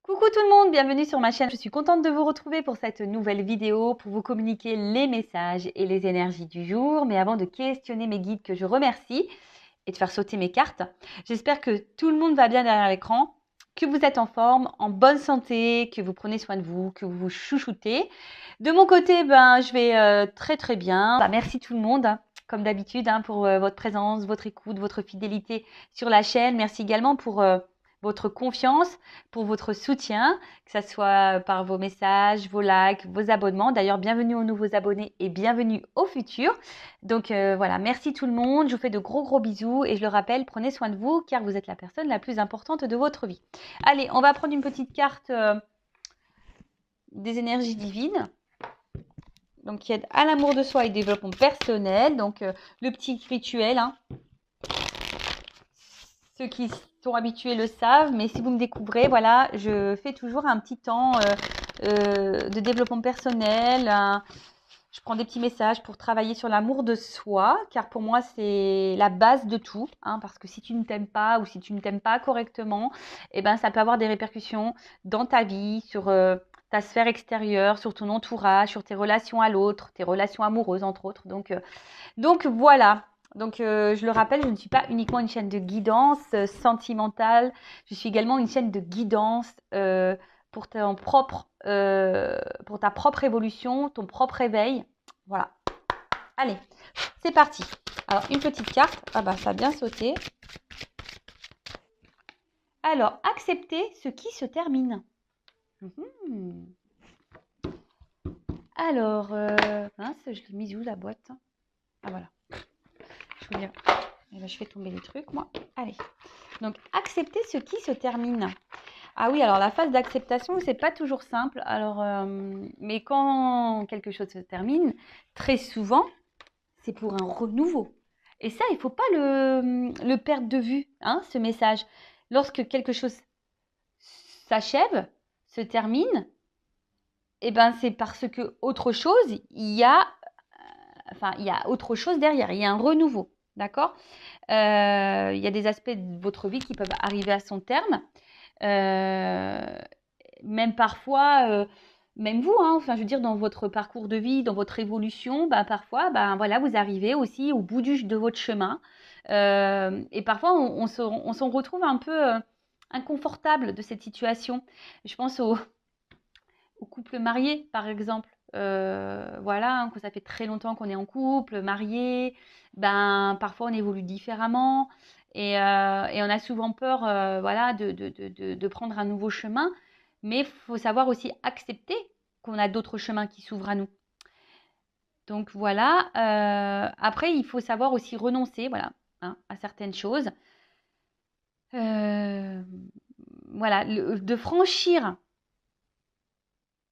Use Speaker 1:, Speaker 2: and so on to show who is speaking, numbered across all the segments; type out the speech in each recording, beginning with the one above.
Speaker 1: Coucou tout le monde, bienvenue sur ma chaîne. Je suis contente de vous retrouver pour cette nouvelle vidéo pour vous communiquer les messages et les énergies du jour. Mais avant de questionner mes guides que je remercie et de faire sauter mes cartes, j'espère que tout le monde va bien derrière l'écran, que vous êtes en forme, en bonne santé, que vous prenez soin de vous, que vous vous chouchoutez. De mon côté, je vais très bien. Merci tout le monde, comme d'habitude, pour votre présence, votre écoute, votre fidélité sur la chaîne. Merci également pour votre confiance, pour votre soutien, que ce soit par vos messages, vos likes, vos abonnements. D'ailleurs, bienvenue aux nouveaux abonnés et bienvenue aux futurs. Donc voilà, merci tout le monde. Je vous fais de gros bisous et je le rappelle, prenez soin de vous car vous êtes la personne la plus importante de votre vie. Allez, on va prendre une petite carte des énergies divines. Donc, qui aide à l'amour de soi et développement personnel. Donc, le petit rituel, Ceux qui sont habitués le savent, mais si vous me découvrez, voilà, je fais toujours un petit temps de développement personnel. Je prends des petits messages pour travailler sur l'amour de soi, car pour moi, c'est la base de tout. Parce que si tu ne t'aimes pas ou si tu ne t'aimes pas correctement, ça peut avoir des répercussions dans ta vie, sur ta sphère extérieure, sur ton entourage, sur tes relations à l'autre, tes relations amoureuses, entre autres. Donc voilà. Donc, je le rappelle, je ne suis pas uniquement une chaîne de guidance sentimentale. Je suis également une chaîne de guidance pour ta propre évolution, ton propre éveil. Voilà. Allez, c'est parti. Alors, une petite carte. Ah ça a bien sauté. Alors, accepter ce qui se termine. Alors, mince, je l'ai mise où la boîte? Ah voilà. Je veux dire, je fais tomber les trucs, moi. Allez. Donc, accepter ce qui se termine. Ah oui, alors la phase d'acceptation, c'est pas toujours simple. Alors, mais quand quelque chose se termine, très souvent, c'est pour un renouveau. Et ça, il ne faut pas le perdre de vue, ce message. Lorsque quelque chose s'achève, se termine, c'est parce que autre chose, il y a autre chose derrière, il y a un renouveau, d'accord? Il y a des aspects de votre vie qui peuvent arriver à son terme. Même parfois, même vous, je veux dire, dans votre parcours de vie, dans votre évolution, parfois, voilà, vous arrivez aussi au bout de votre chemin. Et parfois, on s'en retrouve un peu inconfortable de cette situation. Je pense aux couples mariés, par exemple. Voilà, quand ça fait très longtemps qu'on est en couple, marié, parfois on évolue différemment et on a souvent peur voilà, de prendre un nouveau chemin, mais il faut savoir aussi accepter qu'on a d'autres chemins qui s'ouvrent à nous. Donc voilà, après il faut savoir aussi renoncer voilà, à certaines choses. Voilà, de franchir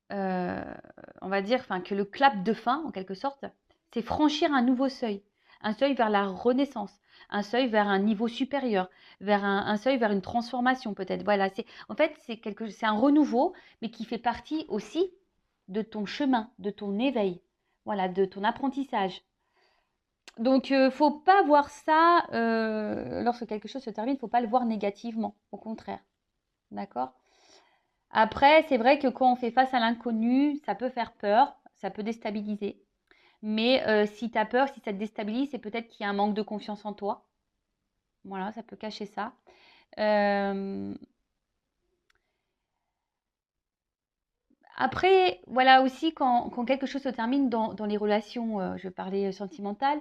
Speaker 1: on va dire que le clap de fin, en quelque sorte, c'est franchir un nouveau seuil. Un seuil vers la renaissance, un seuil vers un niveau supérieur, vers un seuil vers une transformation peut-être. Voilà, c'est un renouveau, mais qui fait partie aussi de ton chemin, de ton éveil, voilà, de ton apprentissage. Donc, faut pas voir ça, lorsque quelque chose se termine, il ne faut pas le voir négativement, au contraire. D'accord? Après, c'est vrai que quand on fait face à l'inconnu, ça peut faire peur, ça peut déstabiliser. Mais si tu as peur, si ça te déstabilise, c'est peut-être qu'il y a un manque de confiance en toi. Voilà, ça peut cacher ça. Après, voilà aussi, quand quelque chose se termine dans les relations, je parlais sentimentales,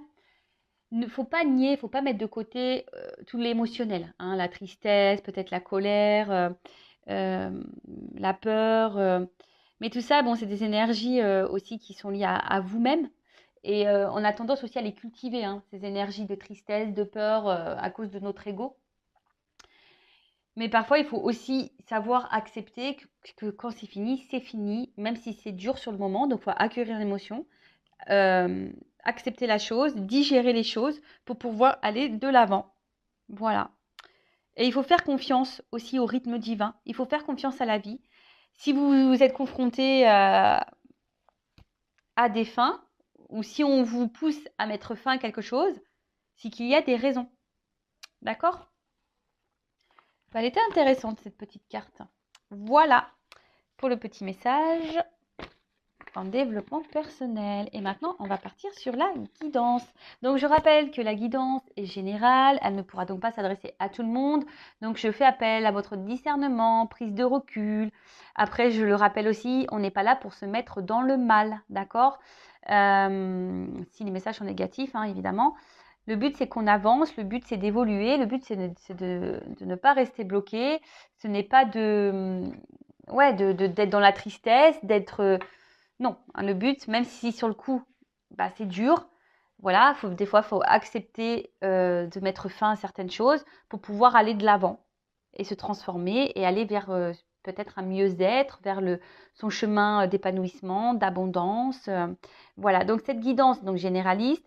Speaker 1: il ne faut pas nier, il ne faut pas mettre de côté tout l'émotionnel. La tristesse, peut-être la colère, la peur. Mais tout ça, bon, c'est des énergies aussi qui sont liées à vous-même. Et on a tendance aussi à les cultiver, ces énergies de tristesse, de peur, à cause de notre ego. Mais parfois, il faut aussi savoir accepter que quand c'est fini, même si c'est dur sur le moment. Donc, il faut accueillir l'émotion, accepter la chose, digérer les choses pour pouvoir aller de l'avant. Voilà. Et il faut faire confiance aussi au rythme divin. Il faut faire confiance à la vie. Si vous êtes confronté à des fins, ou si on vous pousse à mettre fin à quelque chose, c'est qu'il y a des raisons. D'accord? Elle était intéressante, cette petite carte. Voilà pour le petit message en développement personnel. Et maintenant, on va partir sur la guidance. Donc, je rappelle que la guidance est générale. Elle ne pourra donc pas s'adresser à tout le monde. Donc, je fais appel à votre discernement, prise de recul. Après, je le rappelle aussi, on n'est pas là pour se mettre dans le mal, d'accord? Si les messages sont négatifs, hein, évidemment. Le but, c'est qu'on avance. Le but, c'est d'évoluer. Le but, c'est de ne pas rester bloqué. Ce n'est pas d'être dans la tristesse, d'être... non, hein, le but, même si sur le coup, bah, c'est dur, voilà, des fois, il faut accepter de mettre fin à certaines choses pour pouvoir aller de l'avant et se transformer et aller vers peut-être un mieux-être, vers son chemin d'épanouissement, d'abondance. Voilà, donc cette guidance donc généraliste,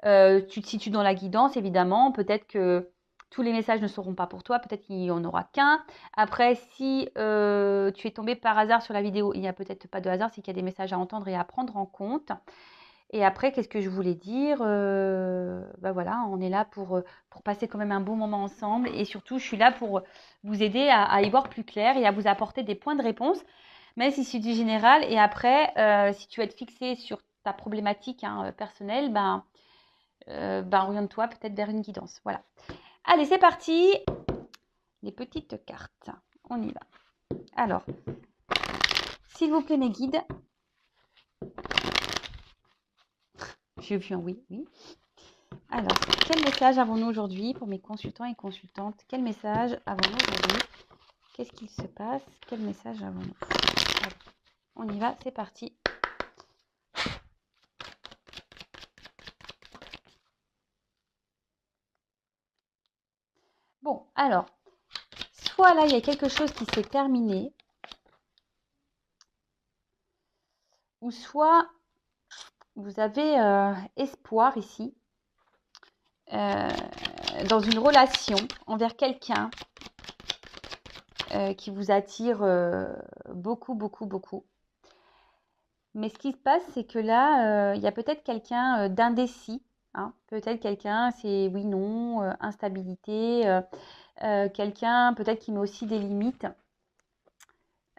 Speaker 1: tu te situes dans la guidance, évidemment, peut-être que tous les messages ne seront pas pour toi, peut-être qu'il n'y en aura qu'un. Après, si tu es tombé par hasard sur la vidéo, il n'y a peut-être pas de hasard, c'est qu'il y a des messages à entendre et à prendre en compte. Et après, qu'est-ce que je voulais dire bah voilà, on est là pour passer quand même un bon moment ensemble. Et surtout, je suis là pour vous aider à y voir plus clair et à vous apporter des points de réponse, même si c'est du général. Et après, si tu veux être fixé sur ta problématique personnelle, oriente-toi peut-être vers une guidance. Voilà. Allez, c'est parti. Les petites cartes. On y va. Alors, s'il vous plaît, mes guides. J'ai vu un oui, oui. Alors, quel message avons-nous aujourd'hui pour mes consultants et consultantes? Quel message avons-nous aujourd'hui? Qu'est-ce qu'il se passe? Quel message avons-nous? Allez, on y va, c'est parti. Bon, alors, soit là, il y a quelque chose qui s'est terminé, ou soit vous avez espoir ici dans une relation envers quelqu'un qui vous attire beaucoup, beaucoup, beaucoup. Mais ce qui se passe, c'est que là, il y a peut-être quelqu'un d'indécis. Hein. Peut-être quelqu'un, c'est oui, non, instabilité. Quelqu'un peut-être qui met aussi des limites.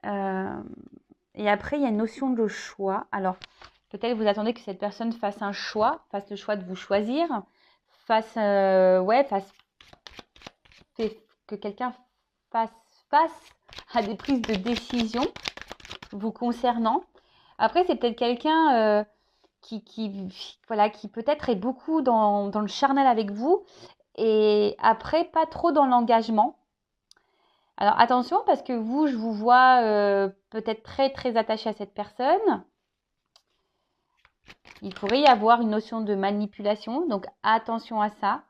Speaker 1: Et après, il y a une notion de choix. Alors, peut-être vous attendez que cette personne fasse un choix, fasse le choix de vous choisir, que quelqu'un fasse face à des prises de décision vous concernant. Après, c'est peut-être quelqu'un voilà, qui peut-être est beaucoup dans le charnel avec vous et après, pas trop dans l'engagement. Alors, attention, parce que vous, je vous vois peut-être très, très attaché à cette personne. Il pourrait y avoir une notion de manipulation, donc attention à ça.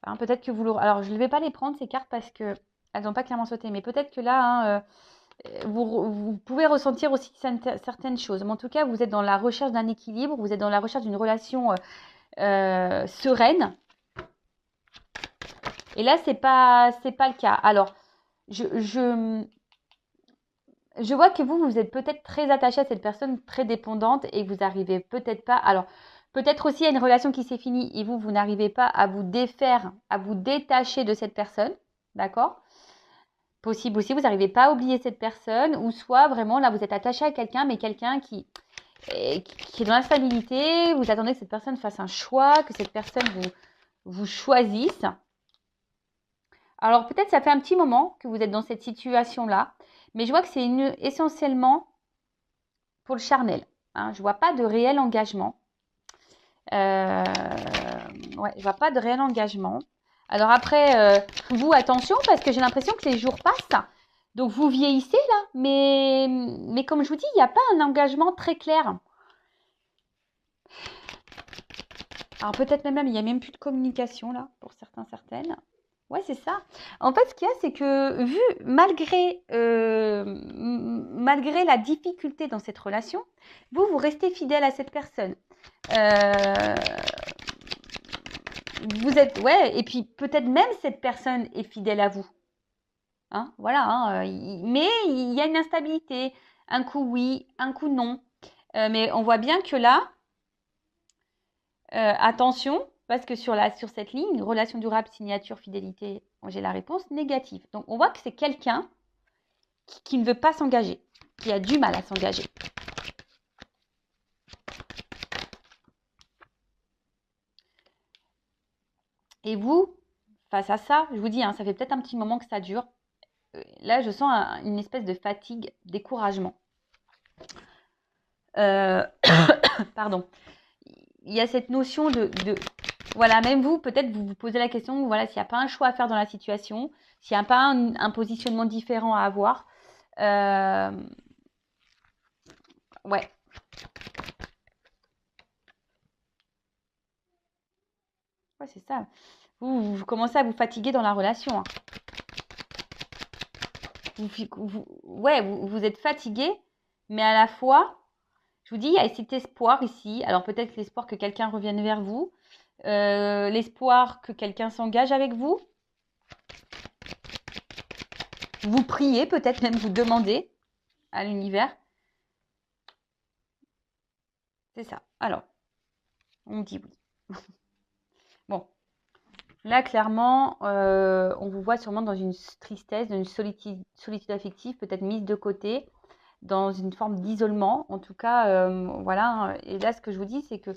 Speaker 1: Hein, peut-être que vous l'aurez... Alors, je ne vais pas les prendre, ces cartes, parce qu'elles n'ont pas clairement sauté, mais peut-être que là... vous pouvez ressentir aussi certaines choses. Mais en tout cas, vous êtes dans la recherche d'un équilibre, vous êtes dans la recherche d'une relation sereine. Et là, c'est pas le cas. Alors, je vois que vous êtes peut-être très attaché à cette personne, très dépendante, et vous n'arrivez peut-être pas. Alors, peut-être aussi il y a une relation qui s'est finie et vous n'arrivez pas à vous défaire, à vous détacher de cette personne. D'accord? Possible aussi, vous n'arrivez pas à oublier cette personne, ou soit vraiment là vous êtes attaché à quelqu'un, mais quelqu'un qui est dans l'instabilité, vous attendez que cette personne fasse un choix, que cette personne vous choisisse. Alors peut-être ça fait un petit moment que vous êtes dans cette situation-là, mais je vois que c'est essentiellement pour le charnel. Hein, je ne vois pas de réel engagement. Ouais, je vois pas de réel engagement. Alors après, vous, attention, parce que j'ai l'impression que les jours passent. Donc, vous vieillissez là. Mais comme je vous dis, il n'y a pas un engagement très clair. Alors, peut-être même, il n'y a même plus de communication là, pour certains, certaines. Ouais, c'est ça. En fait, ce qu'il y a, c'est que malgré la difficulté dans cette relation, vous restez fidèle à cette personne. Vous êtes, ouais, et puis peut-être même cette personne est fidèle à vous. Hein, voilà, hein, mais il y a une instabilité. Un coup oui, un coup non. Mais on voit bien que là, attention, parce que sur cette ligne, relation durable, signature, fidélité, j'ai la réponse négative. Donc on voit que c'est quelqu'un qui ne veut pas s'engager, qui a du mal à s'engager. Et vous, face à ça, je vous dis, hein, ça fait peut-être un petit moment que ça dure. Là, je sens une espèce de fatigue, découragement. Pardon. Il y a cette notion voilà, même vous, peut-être vous vous posez la question, voilà, s'il n'y a pas un choix à faire dans la situation, s'il n'y a pas un positionnement différent à avoir. Ouais. Ouais, c'est ça. Vous commencez à vous fatiguer dans la relation. Hein. Vous êtes fatigué, mais à la fois, je vous dis, il y a cet espoir ici. Alors peut-être l'espoir que quelqu'un revienne vers vous, l'espoir que quelqu'un s'engage avec vous. Vous priez, peut-être même vous demandez à l'univers. C'est ça. Alors, on me dit oui. Bon, là, clairement, on vous voit sûrement dans une tristesse, dans une solitude affective, peut-être mise de côté, dans une forme d'isolement. En tout cas, voilà. Et là, ce que je vous dis, c'est que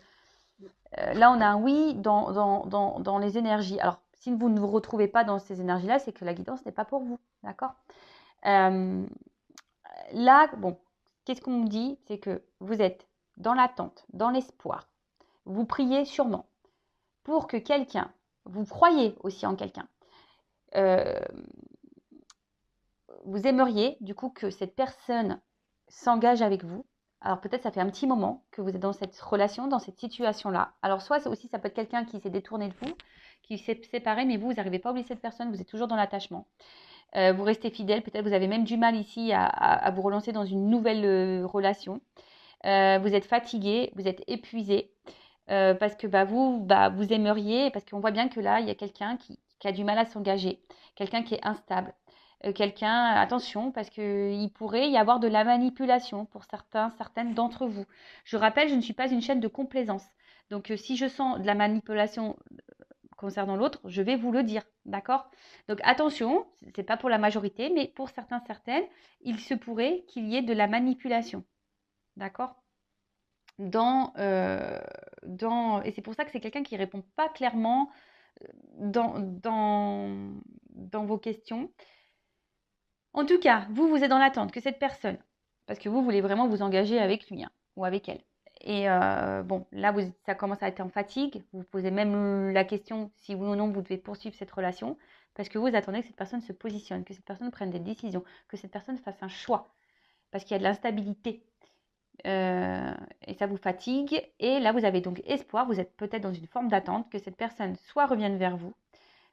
Speaker 1: là, on a un oui dans les énergies. Alors, si vous ne vous retrouvez pas dans ces énergies-là, c'est que la guidance n'est pas pour vous. D'accord ? Là, bon, qu'est-ce qu'on me dit? C'est que vous êtes dans l'attente, dans l'espoir. Vous priez sûrement pour que quelqu'un, vous croyez aussi en quelqu'un, vous aimeriez du coup que cette personne s'engage avec vous. Alors peut-être ça fait un petit moment que vous êtes dans cette relation, dans cette situation-là. Alors soit aussi ça peut être quelqu'un qui s'est détourné de vous, qui s'est séparé, mais vous n'arrivez pas à oublier cette personne, vous êtes toujours dans l'attachement. Vous restez fidèle, peut-être vous avez même du mal ici à vous relancer dans une nouvelle relation. Vous êtes fatigué, vous êtes épuisé, parce que vous aimeriez, parce qu'on voit bien que là, il y a quelqu'un qui a du mal à s'engager, quelqu'un qui est instable, quelqu'un, attention, parce qu'il pourrait y avoir de la manipulation pour certaines d'entre vous. Je rappelle, je ne suis pas une chaîne de complaisance. Donc, si je sens de la manipulation concernant l'autre, je vais vous le dire, d'accord? Donc attention, c'est pas pour la majorité, mais pour certaines, il se pourrait qu'il y ait de la manipulation, d'accord? Et c'est pour ça que c'est quelqu'un qui répond pas clairement dans vos questions. En tout cas, vous êtes dans l'attente que cette personne, parce que vous voulez vraiment vous engager avec lui, hein, ou avec elle. Et bon, là, ça commence à être en fatigue. Vous posez même la question si oui ou non vous devez poursuivre cette relation, parce que vous attendez que cette personne se positionne, que cette personne prenne des décisions, que cette personne fasse un choix, parce qu'il y a de l'instabilité. Et ça vous fatigue. Et là, vous avez donc espoir, vous êtes peut-être dans une forme d'attente que cette personne soit revienne vers vous,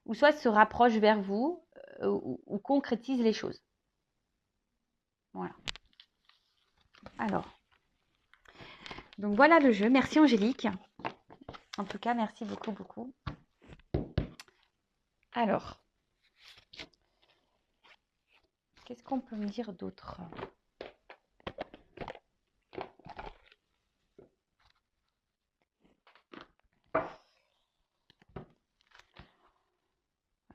Speaker 1: ou soit se rapproche vers vous, ou concrétise les choses. Voilà. Alors, donc voilà le jeu. Merci Angélique. En tout cas, merci beaucoup, beaucoup. Alors, qu'est-ce qu'on peut me dire d'autre?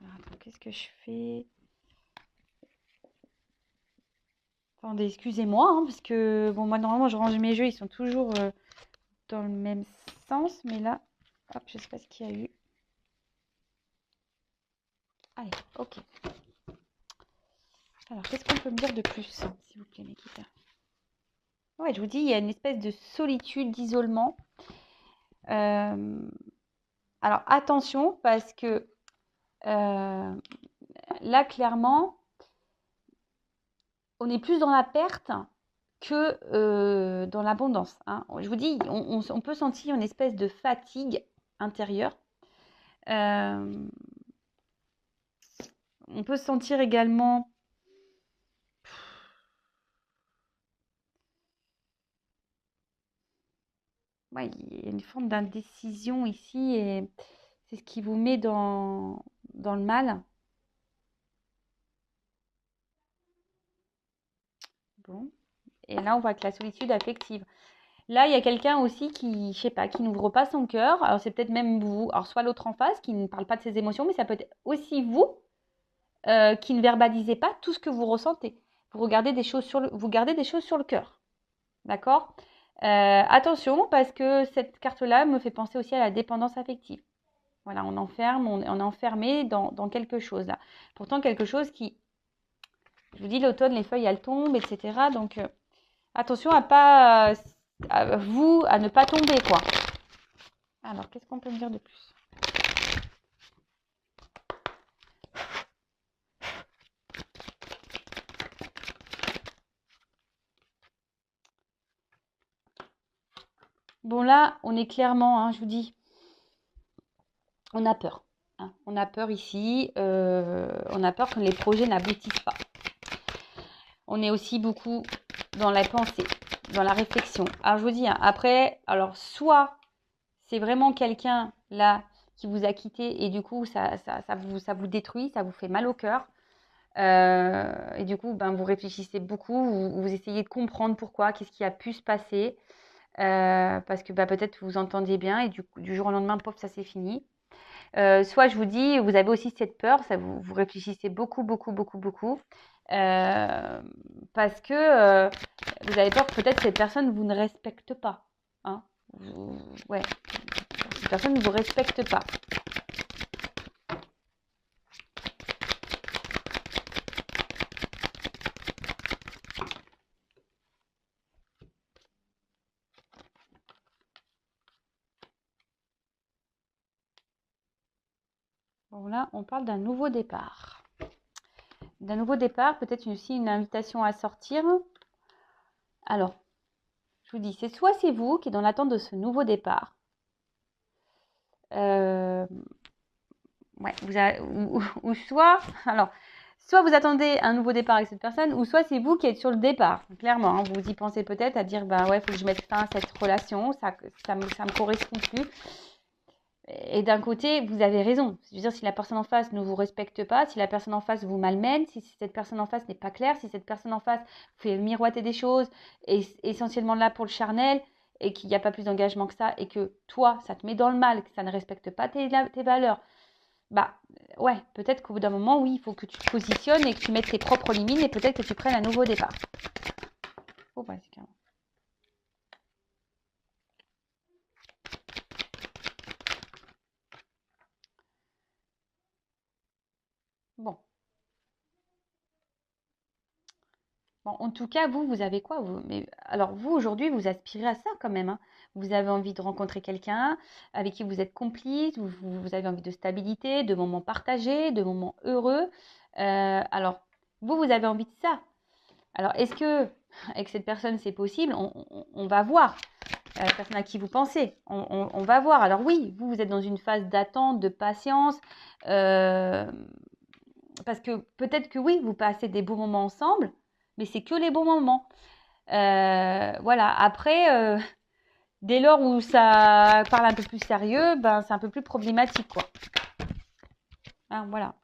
Speaker 1: Alors, attends, qu'est-ce que je fais? Attendez, excusez-moi, hein, parce que bon, moi normalement je range mes jeux, ils sont toujours dans le même sens, mais là, hop, je sais pas ce qu'il y a eu. Allez, ok. Alors, qu'est-ce qu'on peut me dire de plus, s'il vous plaît, Nikita? Ouais, je vous dis, il y a une espèce de solitude, d'isolement. Alors, attention, parce que là, clairement, on est plus dans la perte que dans l'abondance. Hein. Je vous dis, on peut sentir une espèce de fatigue intérieure. On peut sentir également ouais, il y a une forme d'indécision ici et c'est ce qui vous met dans le mal. Bon. Et là, on voit que la solitude affective. Là, il y a quelqu'un aussi qui, je sais pas, qui n'ouvre pas son cœur. Alors, c'est peut-être même vous. Alors, soit l'autre en face qui ne parle pas de ses émotions, mais ça peut être aussi vous qui ne verbalisez pas tout ce que vous ressentez. vous gardez des choses sur le cœur. D'accord? Attention, parce que cette carte-là me fait penser aussi à la dépendance affective. Voilà, on est enfermé dans quelque chose là. Pourtant, quelque chose qui, je vous dis, l'automne, les feuilles, elles tombent, etc. Donc, attention à ne pas tomber, quoi. Alors, qu'est-ce qu'on peut me dire de plus? Bon, là, on est clairement, hein, je vous dis, on a peur. Hein. On a peur ici. On a peur que les projets n'aboutissent pas. On est aussi beaucoup dans la pensée, dans la réflexion. Alors, je vous dis, hein, après, alors, soit c'est vraiment quelqu'un, là, qui vous a quitté et du coup, ça vous détruit, ça vous fait mal au cœur. Et du coup, ben, vous réfléchissez beaucoup, vous essayez de comprendre pourquoi, qu'est-ce qui a pu se passer. Parce que bah, peut-être vous entendiez bien et du jour au lendemain, pof, ça c'est fini. Soit je vous dis, vous avez aussi cette peur, ça vous réfléchissez beaucoup, beaucoup, beaucoup, beaucoup. Parce que vous avez peur que peut-être cette personne vous ne respecte pas. Hein. Ouais, cette personne ne vous respecte pas. Bon, là, on parle d'un nouveau départ. D'un nouveau départ, peut-être aussi une invitation à sortir. Alors, je vous dis, c'est vous qui êtes dans l'attente de ce nouveau départ. Ouais, ou soit, alors, soit vous attendez un nouveau départ avec cette personne, ou soit c'est vous qui êtes sur le départ. Clairement, hein, vous y pensez peut-être à dire, bah ouais, il faut que je mette fin à cette relation, ça me correspond plus. Et d'un côté, vous avez raison. Je veux dire, si la personne en face ne vous respecte pas, si la personne en face vous malmène, si cette personne en face n'est pas claire, si cette personne en face vous fait miroiter des choses, et essentiellement là pour le charnel, et qu'il n'y a pas plus d'engagement que ça, et que toi, ça te met dans le mal, que ça ne respecte pas tes valeurs, bah ouais, peut-être qu'au bout d'un moment, oui, il faut que tu te positionnes et que tu mettes tes propres limites, et peut-être que tu prennes un nouveau départ. Oh, bah, c'est carrément. Bon. Bon, en tout cas, vous avez quoi mais, alors, vous, aujourd'hui, vous aspirez à ça quand même. Hein. Vous avez envie de rencontrer quelqu'un avec qui vous êtes complice, vous avez envie de stabilité, de moments partagés, de moments heureux. Alors, vous avez envie de ça. Alors, est-ce que avec cette personne, c'est possible? On va voir. La personne à qui vous pensez. On va voir. Alors oui, vous êtes dans une phase d'attente, de patience. Parce que peut-être que oui, vous passez des bons moments ensemble, mais c'est que les bons moments. Voilà. Après, dès lors où ça parle un peu plus sérieux, ben c'est un peu plus problématique, quoi. Hein, voilà.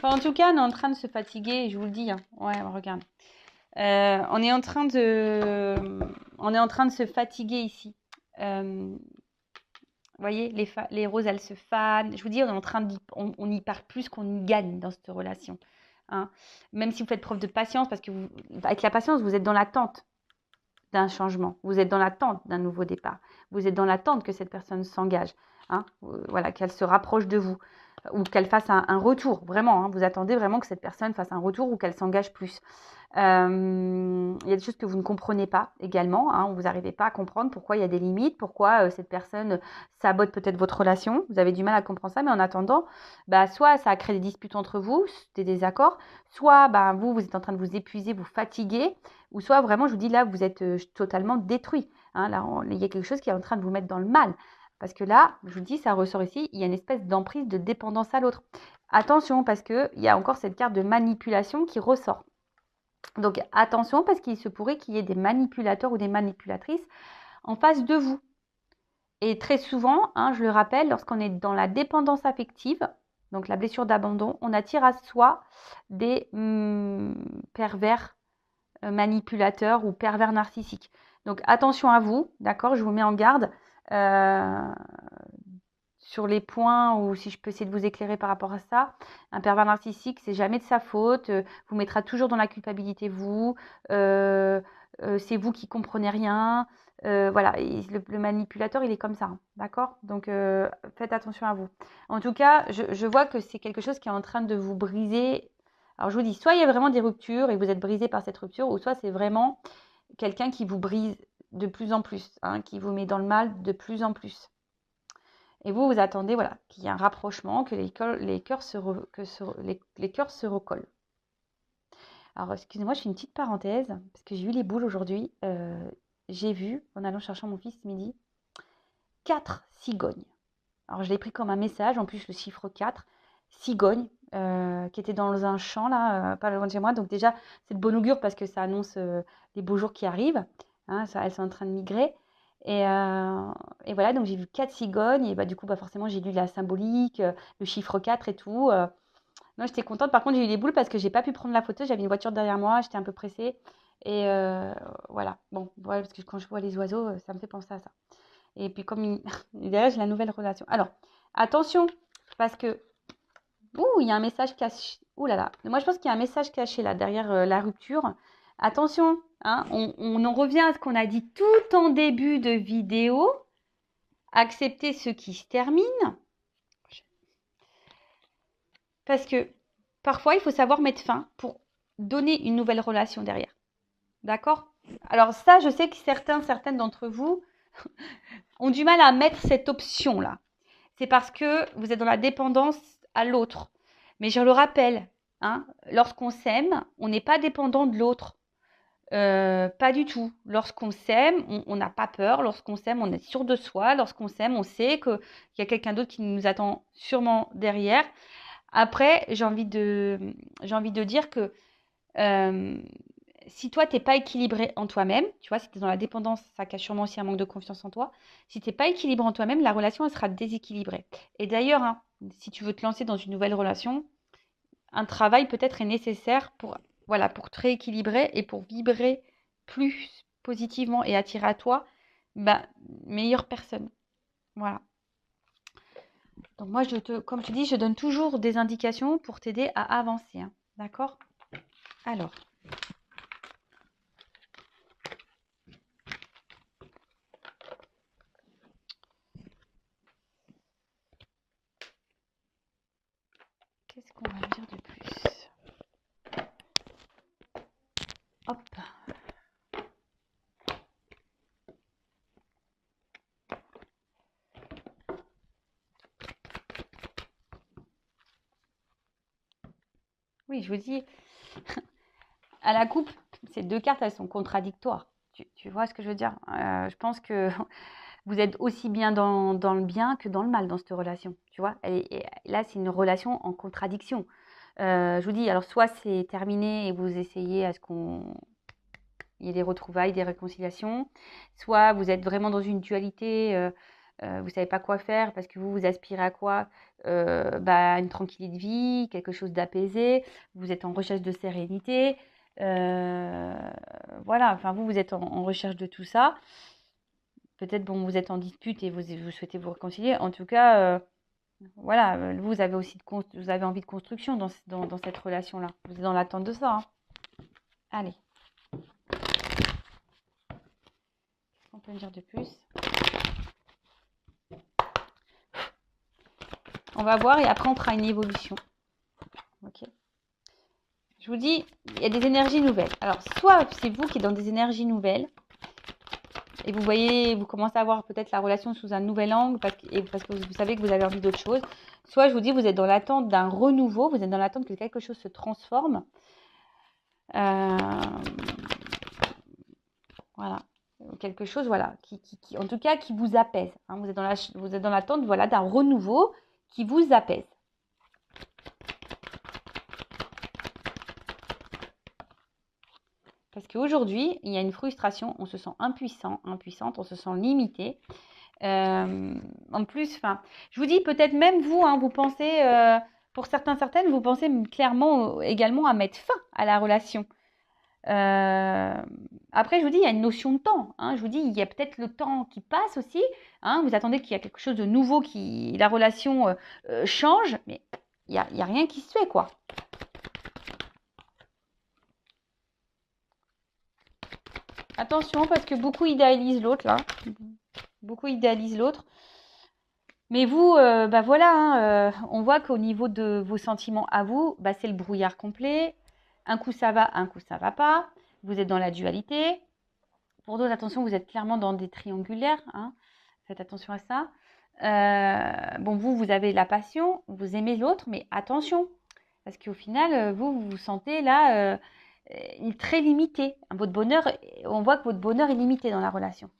Speaker 1: Enfin, en tout cas, on est en train de se fatiguer, je vous le dis. Hein. Ouais, regarde. On est en train de se fatiguer ici. Vous voyez, les roses, elles se fanent. Je vous dis, on est en train on y part plus qu'on y gagne dans cette relation. Hein. Même si vous faites preuve de patience, parce que avec la patience, vous êtes dans l'attente d'un changement. Vous êtes dans l'attente d'un nouveau départ. Vous êtes dans l'attente que cette personne s'engage. Hein, voilà, qu'elle se rapproche de vous ou qu'elle fasse un retour. Vraiment, hein, vous attendez vraiment que cette personne fasse un retour ou qu'elle s'engage plus. Il y a des choses que vous ne comprenez pas également. Hein, vous n'arrivez pas à comprendre pourquoi il y a des limites, pourquoi cette personne sabote peut-être votre relation. Vous avez du mal à comprendre ça, mais en attendant, bah, soit ça a créé des disputes entre vous, des désaccords, soit bah, vous êtes en train de vous épuiser, vous fatiguer, ou soit vraiment, je vous dis là, vous êtes totalement détruit. Hein, là, il y a quelque chose qui est en train de vous mettre dans le mal. Parce que là, je vous dis, ça ressort ici, il y a une espèce d'emprise de dépendance à l'autre. Attention, parce qu'il y a encore cette carte de manipulation qui ressort. Donc attention, parce qu'il se pourrait qu'il y ait des manipulateurs ou des manipulatrices en face de vous. Et très souvent, hein, je le rappelle, lorsqu'on est dans la dépendance affective, Donc la blessure d'abandon, on attire à soi des pervers manipulateurs ou pervers narcissiques. Donc attention à vous, d'accord? Je vous mets en garde sur les points où si je peux essayer de vous éclairer par rapport à ça. Un pervers narcissique, c'est jamais de sa faute, vous mettra toujours dans la culpabilité vous, c'est vous qui comprenez rien. Voilà, le manipulateur, il est comme ça, hein, d'accord? Donc faites attention à vous. En tout cas, je vois que c'est quelque chose qui est en train de vous briser. Alors je vous dis, soit il y a vraiment des ruptures et vous êtes brisé par cette rupture, ou soit c'est vraiment quelqu'un qui vous brise de plus en plus, hein, qui vous met dans le mal de plus en plus. Et vous, vous attendez, voilà, qu'il y ait un rapprochement, que les cœurs se recollent. Alors, excusez-moi, je fais une petite parenthèse, parce que j'ai eu les boules aujourd'hui. J'ai vu, en allant chercher mon fils ce midi, 4 cigognes. Alors, je l'ai pris comme un message, en plus le chiffre 4, cigognes, qui étaient dans un champ, là, pas loin de chez moi. Donc déjà, c'est de bon augure, parce que ça annonce les beaux jours qui arrivent. Hein, elles sont en train de migrer. Et voilà, donc j'ai vu 4 cigognes. Et bah, du coup, bah, forcément, j'ai lu la symbolique, le chiffre 4 et tout. Moi, j'étais contente. Par contre, j'ai eu les boules parce que j'ai pas pu prendre la photo. J'avais une voiture derrière moi, j'étais un peu pressée. Et voilà. Bon, voilà, parce que quand je vois les oiseaux, ça me fait penser à ça. Et puis, comme derrière, j'ai la nouvelle relation. Alors, attention, parce que. Ouh, il y a un message caché. Ouh là là. Moi, je pense qu'il y a un message caché là, derrière la rupture. Attention, hein, on en revient à ce qu'on a dit tout en début de vidéo. Accepter ce qui se termine. Parce que parfois, il faut savoir mettre fin pour donner une nouvelle relation derrière. D'accord? Alors ça, je sais que certaines d'entre vous ont du mal à mettre cette option-là. C'est parce que vous êtes dans la dépendance à l'autre. Mais je le rappelle, hein, lorsqu'on s'aime, on n'est pas dépendant de l'autre. Pas du tout. Lorsqu'on s'aime, on n'a pas peur. Lorsqu'on s'aime, on est sûr de soi. Lorsqu'on s'aime, on sait qu'il y a quelqu'un d'autre qui nous attend sûrement derrière. Après, j'ai envie de dire que si toi, tu n'es pas équilibré en toi-même, tu vois, si tu es dans la dépendance, ça cache sûrement aussi un manque de confiance en toi. Si tu n'es pas équilibré en toi-même, la relation, elle sera déséquilibrée. Et d'ailleurs, hein, si tu veux te lancer dans une nouvelle relation, un travail peut-être est nécessaire pour te rééquilibrer et pour vibrer plus positivement et attirer à toi meilleure personne. Voilà. Donc moi, comme tu dis, je donne toujours des indications pour t'aider à avancer. Hein. D'accord? Alors. Qu'est-ce qu'on va dire de plus? Hop. Oui, je vous dis, à la coupe, ces deux cartes, elles sont contradictoires. Tu vois ce que je veux dire? Je pense que vous êtes aussi bien dans le bien que dans le mal dans cette relation. Tu vois? Et là, c'est une relation en contradiction. Je vous dis, alors soit c'est terminé et vous essayez à ce qu'il y ait des retrouvailles, des réconciliations, soit vous êtes vraiment dans une dualité, vous ne savez pas quoi faire parce que vous aspirez à quoi? Une tranquillité de vie, quelque chose d'apaisé, vous êtes en recherche de sérénité. Voilà, enfin vous êtes en recherche de tout ça. Peut-être vous êtes en dispute et vous souhaitez vous réconcilier. En tout cas, voilà, vous avez aussi vous avez envie de construction dans cette relation-là. Vous êtes dans l'attente de ça. Hein. Allez. Qu'est-ce qu'on peut me dire de plus? On va voir et après on fera une évolution. Ok. Je vous dis, il y a des énergies nouvelles. Alors, soit c'est vous qui êtes dans des énergies nouvelles et vous commencez à voir peut-être la relation sous un nouvel angle parce que vous savez que vous avez envie d'autre chose. Soit je vous dis, vous êtes dans l'attente d'un renouveau, vous êtes dans l'attente que quelque chose se transforme. Voilà. Quelque chose, voilà, qui en tout cas, qui vous apaise. Hein. Vous êtes dans l'attente, voilà, d'un renouveau qui vous apaise. Parce qu'aujourd'hui, il y a une frustration, on se sent impuissante, on se sent limité. En plus, je vous dis peut-être même vous, hein, vous pensez pour certaines, vous pensez clairement également à mettre fin à la relation. Après, je vous dis, il y a une notion de temps. Hein. Je vous dis, il y a peut-être le temps qui passe aussi. Hein. Vous attendez qu'il y a quelque chose de nouveau, la relation change, mais il y a rien qui se fait, quoi. Attention, parce que beaucoup idéalisent l'autre, là. Beaucoup idéalisent l'autre. Mais vous, bah voilà, hein, on voit qu'au niveau de vos sentiments à vous, bah, c'est le brouillard complet. Un coup ça va, un coup ça va pas. Vous êtes dans la dualité. Pour d'autres, attention, vous êtes clairement dans des triangulaires. Hein. Faites attention à ça. Bon, vous avez la passion, vous aimez l'autre, mais attention. Parce qu'au final, vous vous sentez là très limité. Votre bonheur, on voit que votre bonheur est limité dans la relation.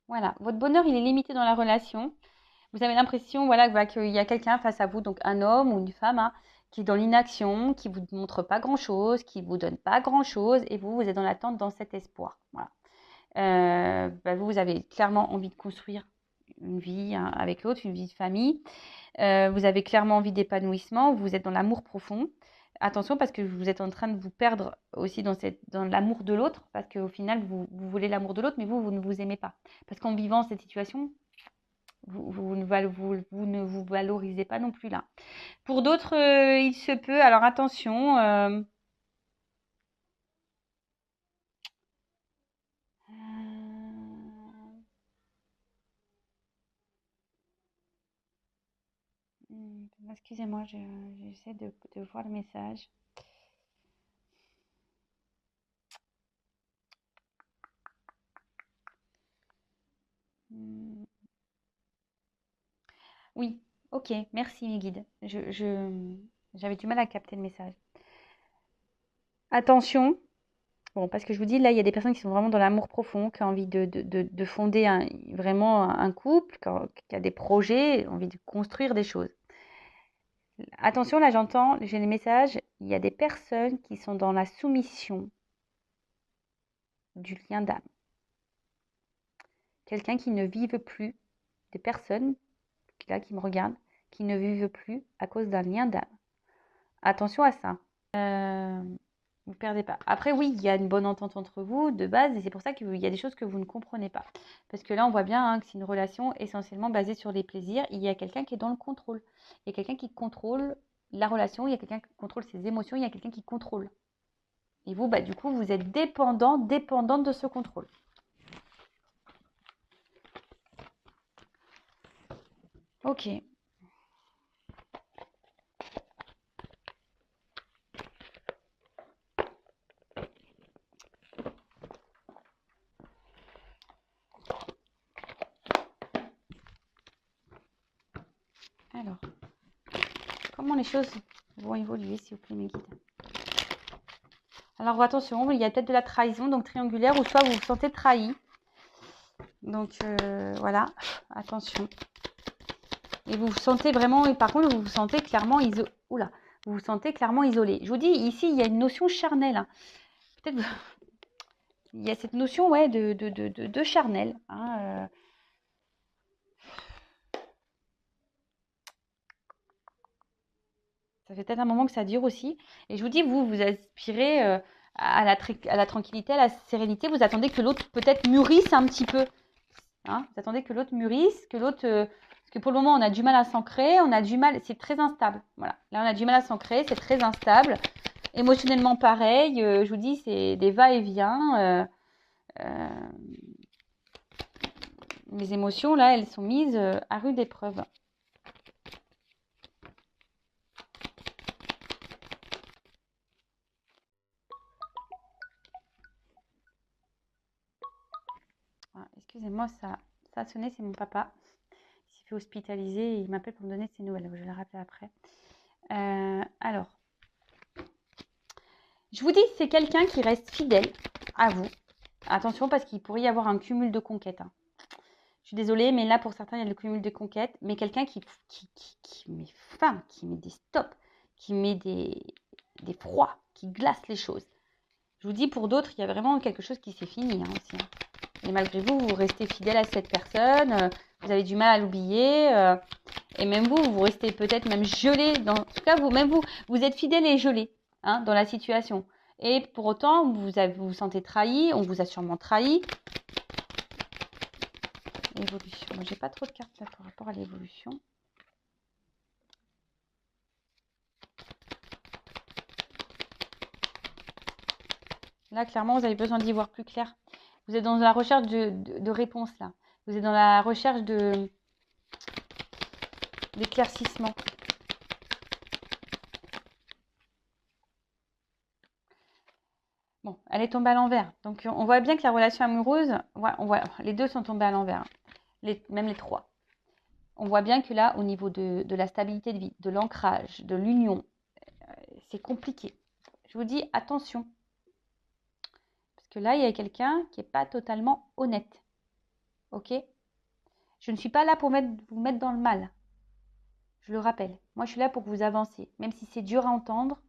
Speaker 1: Voilà, votre bonheur, il est limité dans la relation. Vous avez l'impression voilà, qu'il y a quelqu'un face à vous, donc un homme ou une femme, hein, qui est dans l'inaction, qui ne vous montre pas grand-chose, qui ne vous donne pas grand-chose, et vous êtes dans l'attente, dans cet espoir. Voilà. Vous avez clairement envie de construire une vie hein, avec l'autre, une vie de famille. Vous avez clairement envie d'épanouissement, vous êtes dans l'amour profond. Attention parce que vous êtes en train de vous perdre aussi dans l'amour de l'autre, parce qu'au final, vous voulez l'amour de l'autre, mais vous ne vous aimez pas. Parce qu'en vivant cette situation, vous ne vous valorisez pas non plus là. Pour d'autres, il se peut, alors attention, excusez-moi, j'essaie de voir le message. Oui, ok, merci mes guides. J'avais du mal à capter le message. Attention, bon, parce que je vous dis, là, il y a des personnes qui sont vraiment dans l'amour profond, qui ont envie de fonder vraiment un couple, qui a des projets, envie de construire des choses. Attention, là, j'ai les messages, il y a des personnes qui sont dans la soumission du lien d'âme. Quelqu'un qui ne vive plus, des personnes là qui me regardent, qui ne vivent plus à cause d'un lien d'âme. Attention à ça. Vous perdez pas. Après, oui, il y a une bonne entente entre vous de base, et c'est pour ça qu'il y a des choses que vous ne comprenez pas. Parce que là, on voit bien hein, que c'est une relation essentiellement basée sur les plaisirs. Il y a quelqu'un qui est dans le contrôle. Il y a quelqu'un qui contrôle la relation, il y a quelqu'un qui contrôle ses émotions, il y a quelqu'un qui contrôle. Et vous, du coup, vous êtes dépendante de ce contrôle. Ok. Alors, comment les choses vont évoluer, s'il vous plaît, mes guides? Alors, attention, il y a peut-être de la trahison, donc triangulaire, ou soit vous vous sentez trahi. Donc, voilà, attention. Et vous vous sentez vraiment, et par contre, vous vous sentez clairement isolé. Oula, vous vous sentez clairement isolé. Je vous dis, ici, il y a une notion charnelle. Hein. Peut-être il y a cette notion, ouais, de charnel. Hein, Ça fait peut-être un moment que ça dure aussi. Et je vous dis, vous aspirez à la tranquillité, à la sérénité. Vous attendez que l'autre peut-être mûrisse un petit peu. Hein, vous attendez que l'autre mûrisse, que l'autre... parce que pour le moment, on a du mal à s'ancrer, on a du mal... C'est très instable. Voilà. Là, on a du mal à s'ancrer, c'est très instable. Émotionnellement, pareil. Je vous dis, c'est des va-et-vient. Les émotions, là, elles sont mises à rude épreuve. Ah, excusez-moi, ça a sonné, c'est mon papa. Il s'est fait hospitaliser et il m'appelle pour me donner ses nouvelles. Je vais le rappeler après. Alors, je vous dis, c'est quelqu'un qui reste fidèle à vous. Attention, parce qu'il pourrait y avoir un cumul de conquêtes. Hein. Je suis désolée, mais là, pour certains, il y a le cumul de conquêtes. Mais quelqu'un qui met fin, qui met des stops, qui met des froids qui glacent les choses. Je vous dis, pour d'autres, il y a vraiment quelque chose qui s'est fini aussi. Et malgré vous, vous restez fidèle à cette personne, vous avez du mal à l'oublier, et même vous restez peut-être même gelé. En tout cas, vous êtes fidèle et gelé dans la situation. Et pour autant, vous vous sentez trahi, on vous a sûrement trahi. Évolution. Moi, j'ai pas trop de cartes là par rapport à l'évolution. Là, clairement, vous avez besoin d'y voir plus clair. Vous êtes dans la recherche de réponses là. Vous êtes dans la recherche d'éclaircissement. Bon, elle est tombée à l'envers. Donc, on voit bien que la relation amoureuse, les deux sont tombés à l'envers. Même les trois. On voit bien que là, au niveau de la stabilité de vie, de l'ancrage, de l'union, c'est compliqué. Je vous dis, attention. Parce que là, il y a quelqu'un qui n'est pas totalement honnête. Ok ? Je ne suis pas là pour vous mettre dans le mal. Je le rappelle. Moi, je suis là pour que vous avanciez. Même si c'est dur à entendre,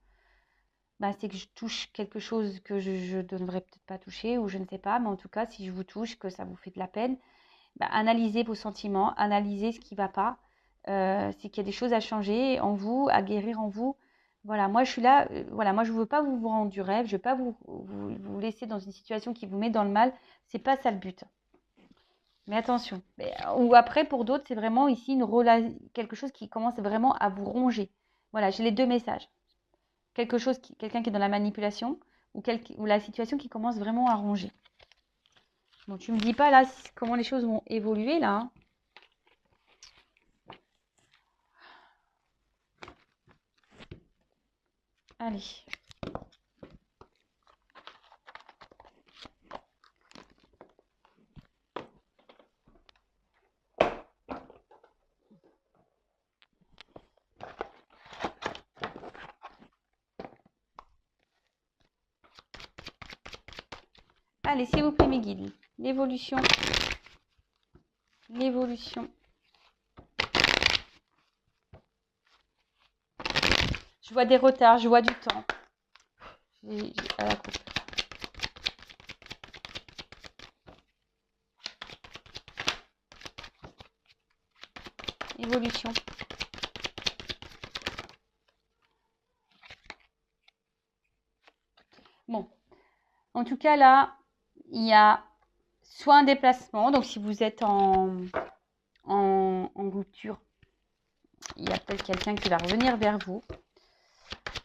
Speaker 1: c'est que je touche quelque chose que je ne devrais peut-être pas toucher, ou je ne sais pas. Mais en tout cas, si je vous touche, que ça vous fait de la peine, analysez vos sentiments, analysez ce qui ne va pas. C'est qu'il y a des choses à changer en vous, à guérir en vous. Voilà, moi je suis là, moi je ne veux pas vous rendre du rêve, je ne veux pas vous laisser dans une situation qui vous met dans le mal. C'est pas ça le but. Mais attention. Ou après, pour d'autres, c'est vraiment ici quelque chose qui commence vraiment à vous ronger. Voilà, j'ai les deux messages. Quelqu'un qui est dans la manipulation ou la situation qui commence vraiment à ronger. Bon, tu me dis pas là comment les choses vont évoluer là. Allez. Allez, s'il vous plaît, mes guides. L'évolution. L'évolution. Je vois des retards, je vois du temps. À la coupe. Évolution. Bon. En tout cas, là, il y a soit un déplacement. Donc, si vous êtes en rupture, il y a peut-être quelqu'un qui va revenir vers vous.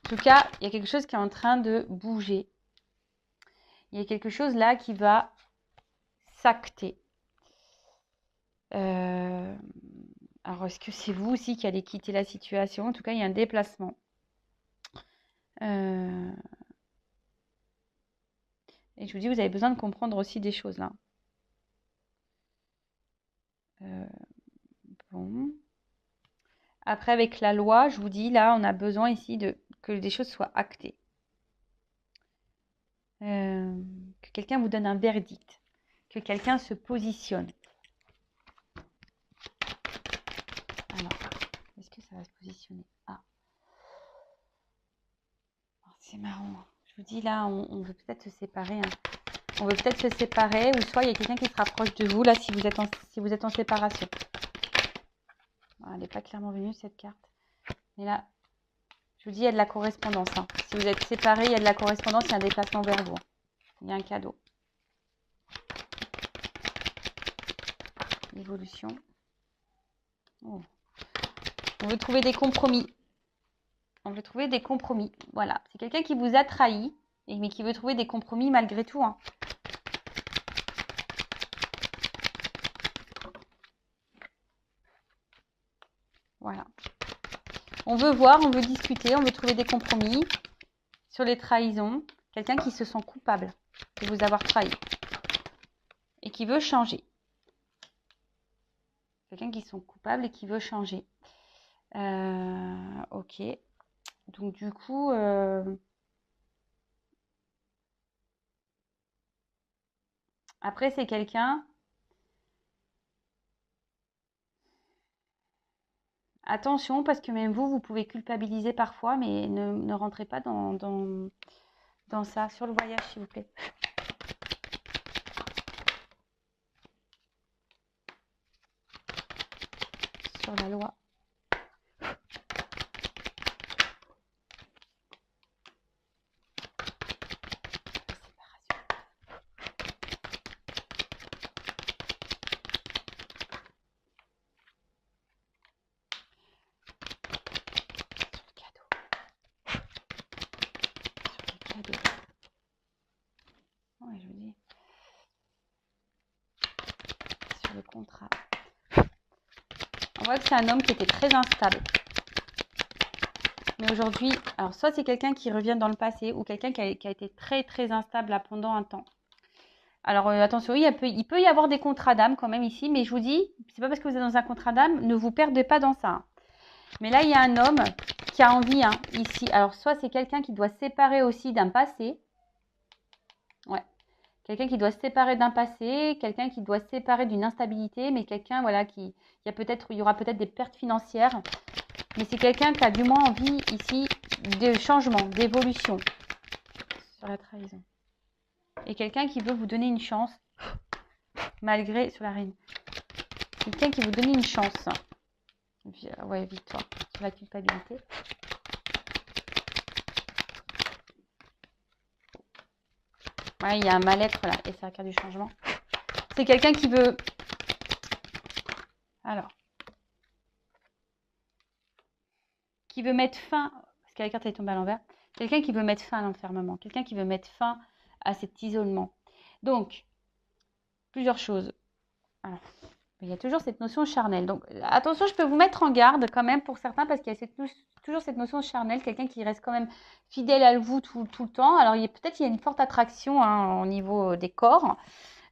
Speaker 1: En tout cas, il y a quelque chose qui est en train de bouger. Il y a quelque chose là qui va s'acter. Alors, est-ce que c'est vous aussi qui allez quitter la situation? En tout cas, il y a un déplacement. Et je vous dis, vous avez besoin de comprendre aussi des choses là. Bon. Après, avec la loi, je vous dis, là, on a besoin ici que des choses soient actées. Que quelqu'un vous donne un verdict. Que quelqu'un se positionne. Alors, est-ce que ça va se positionner? Ah. Oh, c'est marrant. Je vous dis, là, on veut peut-être se séparer. On veut peut-être se séparer, ou soit il y a quelqu'un qui se rapproche de vous, là, si vous êtes en séparation. Ah, elle n'est pas clairement venue, cette carte. Mais là, je vous dis, il y a de la correspondance. Si vous êtes séparés, il y a de la correspondance, il y a un déplacement vers vous. Il y a un cadeau. Évolution. Oh. On veut trouver des compromis. On veut trouver des compromis. Voilà. C'est quelqu'un qui vous a trahi, mais qui veut trouver des compromis malgré tout. Voilà. On veut voir, on veut discuter, on veut trouver des compromis sur les trahisons. Quelqu'un qui se sent coupable de vous avoir trahi et qui veut changer. Quelqu'un qui se sent coupable et qui veut changer. Ok. Donc du coup, après c'est quelqu'un. Attention, parce que même vous pouvez culpabiliser parfois, mais ne rentrez pas dans ça. Sur le voyage, s'il vous plaît. Sur la loi. Ouais, je vous dis. Sur le contrat. On voit que c'est un homme qui était très instable. Mais aujourd'hui, alors soit c'est quelqu'un qui revient dans le passé ou quelqu'un qui a été très très instable là, pendant un temps. Alors attention, il peut y avoir des contrats d'âme quand même ici, mais je vous dis, c'est pas parce que vous êtes dans un contrat d'âme, ne vous perdez pas dans ça. Mais là, il y a un homme qui a envie ici. Alors soit c'est quelqu'un qui doit se séparer aussi d'un passé. Ouais. Quelqu'un qui doit se séparer d'un passé, quelqu'un qui doit se séparer d'une instabilité, mais quelqu'un voilà, il y aura peut-être des pertes financières. Mais c'est quelqu'un qui a du moins envie ici de changement, d'évolution sur la trahison. Et quelqu'un qui veut vous donner une chance, malgré, sur la reine. Quelqu'un qui vous donne une chance. Ouais, victoire, sur la culpabilité. Ouais, il y a un mal-être là, et c'est la carte du changement. C'est quelqu'un qui veut... Alors. Qui veut mettre fin... Parce que la carte est tombée à l'envers. Quelqu'un qui veut mettre fin à l'enfermement. Quelqu'un qui veut mettre fin à cet isolement. Donc, plusieurs choses. Alors, il y a toujours cette notion charnelle. Donc, attention, je peux vous mettre en garde quand même pour certains, parce qu'il y a toujours cette notion charnelle. Quelqu'un qui reste quand même fidèle à vous tout le temps. Alors, peut-être il y a une forte attraction au niveau des corps.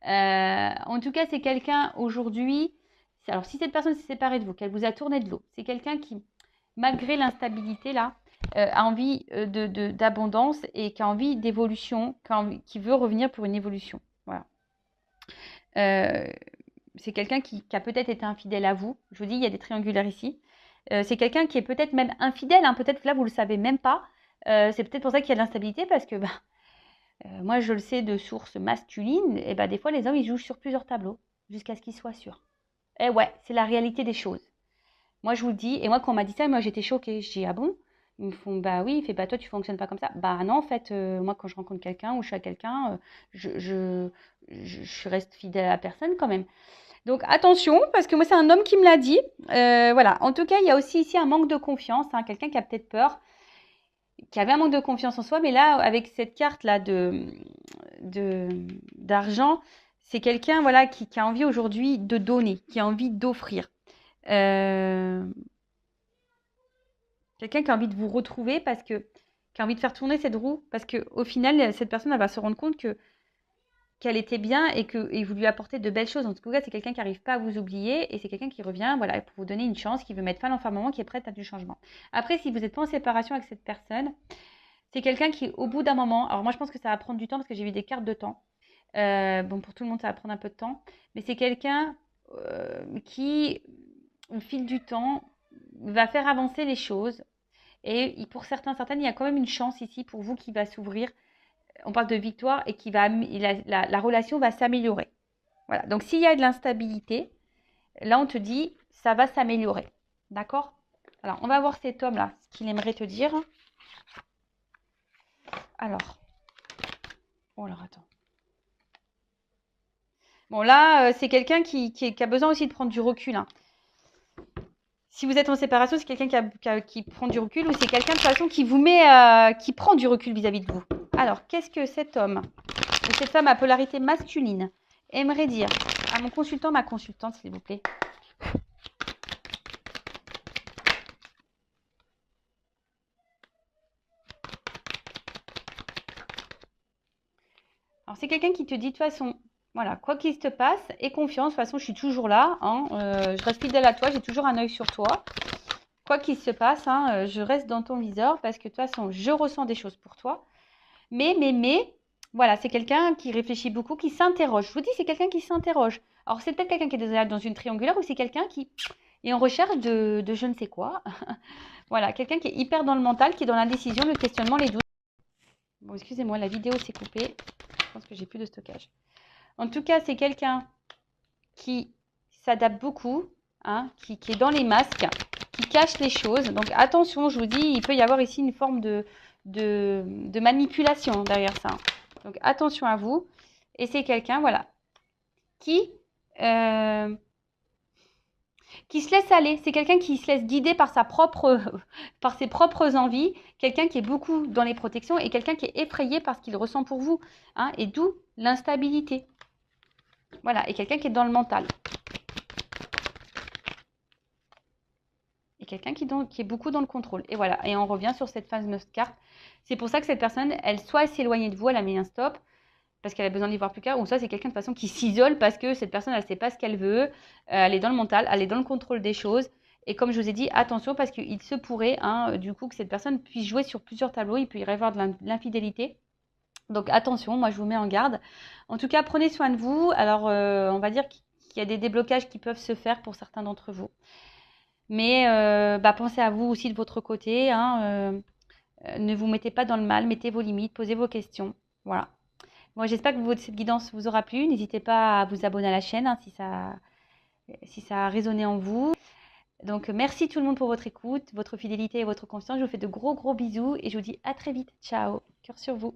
Speaker 1: En tout cas, c'est quelqu'un aujourd'hui... Alors, si cette personne s'est séparée de vous, qu'elle vous a tourné de l'eau, c'est quelqu'un qui, malgré l'instabilité là, a envie d'abondance et qui a envie d'évolution, qui veut revenir pour une évolution. Voilà. C'est quelqu'un qui a peut-être été infidèle à vous. Je vous dis, il y a des triangulaires ici. C'est quelqu'un qui est peut-être même infidèle. Peut-être que là, vous ne le savez même pas. C'est peut-être pour ça qu'il y a de l'instabilité, parce que moi, je le sais de sources masculines. Et des fois, les hommes, ils jouent sur plusieurs tableaux jusqu'à ce qu'ils soient sûrs. Et ouais, c'est la réalité des choses. Moi, je vous le dis. Et moi, quand on m'a dit ça, moi, j'étais choquée. Je dis, ah bon? Ils me font, bah oui. Il fait, bah toi, tu fonctionnes pas comme ça. Bah non, en fait, moi, quand je rencontre quelqu'un ou je suis à quelqu'un, je reste fidèle à la personne quand même. Donc attention, parce que moi c'est un homme qui me l'a dit. Voilà. En tout cas, il y a aussi ici un manque de confiance. Quelqu'un qui a peut-être peur, qui avait un manque de confiance en soi. Mais là, avec cette carte-là d'argent, c'est quelqu'un voilà, qui a envie aujourd'hui de donner, qui a envie d'offrir. Quelqu'un qui a envie de vous retrouver, qui a envie de faire tourner cette roue. Parce qu'au final, cette personne elle va se rendre compte qu'elle était bien et vous lui apportez de belles choses. En tout cas, c'est quelqu'un qui n'arrive pas à vous oublier et c'est quelqu'un qui revient voilà, pour vous donner une chance, qui veut mettre fin à l'enfermement, qui est prête à du changement. Après, si vous n'êtes pas en séparation avec cette personne, c'est quelqu'un qui, au bout d'un moment, alors moi je pense que ça va prendre du temps parce que j'ai vu des cartes de temps. Bon, pour tout le monde, ça va prendre un peu de temps. Mais c'est quelqu'un qui, au fil du temps, va faire avancer les choses. Et pour certaines, il y a quand même une chance ici pour vous qui va s'ouvrir. On parle de victoire et la relation va s'améliorer. Voilà. Donc, s'il y a de l'instabilité, là, on te dit, ça va s'améliorer. D'accord? Alors, on va voir cet homme-là, ce qu'il aimerait te dire. Alors. Oh, alors, attends. Bon, là, c'est quelqu'un qui a besoin aussi de prendre du recul. Si vous êtes en séparation, c'est quelqu'un qui prend du recul ou c'est quelqu'un de toute façon qui vous met, qui prend du recul vis-à-vis de vous. Alors, qu'est-ce que cet homme ou cette femme à polarité masculine aimerait dire à mon consultant, ma consultante, s'il vous plaît? Alors, c'est quelqu'un qui te dit de toute façon, voilà, quoi qu'il se passe, aie confiance, de toute façon, je suis toujours là, je reste fidèle à toi, j'ai toujours un œil sur toi. Quoi qu'il se passe, je reste dans ton viseur parce que de toute façon, je ressens des choses pour toi. Mais, voilà, c'est quelqu'un qui réfléchit beaucoup, qui s'interroge. Je vous dis, c'est quelqu'un qui s'interroge. Alors, c'est peut-être quelqu'un qui est déjà dans une triangulaire ou c'est quelqu'un qui et en recherche de je ne sais quoi. Voilà, quelqu'un qui est hyper dans le mental, qui est dans l'indécision, le questionnement, les doutes. Bon, excusez-moi, la vidéo s'est coupée. Je pense que j'ai plus de stockage. En tout cas, c'est quelqu'un qui s'adapte beaucoup, hein, qui est dans les masques, qui cache les choses. Donc attention, je vous dis, il peut y avoir ici une forme de manipulation derrière ça. Donc attention à vous. Et c'est quelqu'un, voilà, qui, euh, qui se laisse aller. C'est quelqu'un qui se laisse guider par par ses propres envies. Quelqu'un qui est beaucoup dans les protections et quelqu'un qui est effrayé par ce qu'il ressent pour vous. Hein, et d'où l'instabilité. Voilà, et quelqu'un qui est dans le mental. Et quelqu'un qui est beaucoup dans le contrôle. Et voilà, et on revient sur cette fameuse carte. C'est pour ça que cette personne, elle soit s'éloigner de vous, elle a mis un stop, parce qu'elle a besoin d'y voir plus clair, ou ça c'est quelqu'un de toute façon qui s'isole parce que cette personne, elle ne sait pas ce qu'elle veut, elle est dans le mental, elle est dans le contrôle des choses. Et comme je vous ai dit, attention, parce qu'il se pourrait, hein, du coup, que cette personne puisse jouer sur plusieurs tableaux, il peut y avoir de l'infidélité. Donc attention, moi je vous mets en garde. En tout cas, prenez soin de vous. Alors, on va dire qu'il y a des déblocages qui peuvent se faire pour certains d'entre vous. Mais pensez à vous aussi de votre côté. Hein, ne vous mettez pas dans le mal, mettez vos limites, posez vos questions. Voilà. Moi, j'espère que cette guidance vous aura plu. N'hésitez pas à vous abonner à la chaîne hein, si ça a résonné en vous. Donc, merci tout le monde pour votre écoute, votre fidélité et votre confiance. Je vous fais de gros bisous et je vous dis à très vite. Ciao. Cœur sur vous.